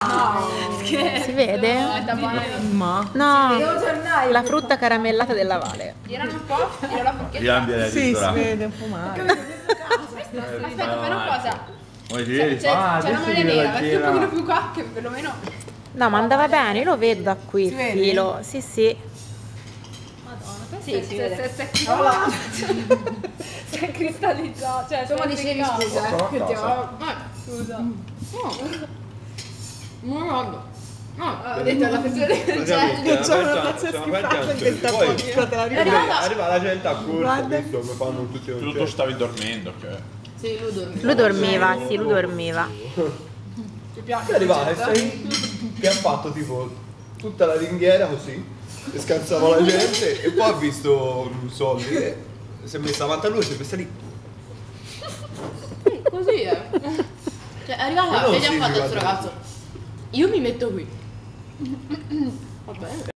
Si vede? Ma No, la frutta caramellata della Vale. Tirano un po', tiro la forchetta. Riambia sì, si vede un po' male. Aspetta, fai una cosa. Come ti C'è vedi? la maglia nera, metti un pochino più qua che perlomeno. No, ma andava bene, io lo vedo da qui il vede? filo. Sì, sì. Sì, si vede. Si è cristallizzato, cioè Insomma dicevi scusa, che ti ho... Scusa. No, ho detto alla persona che C'è una pazzesca in questa foto. Arriva la gente a corso, visto che fanno tutti Tu stavi dormendo, che? Sì, lui dormiva. Lui dormiva, sì, lui dormiva. Ti piace? È arrivato che ha fatto tipo tutta la ringhiera così, e scansava la gente e poi ha visto soldi e si è messa davanti a lui e si è messa lì. Così Cioè, arriva là, No, che gli sì, ha fatto guarda. questo ragazzo? Io mi metto qui. Va bene.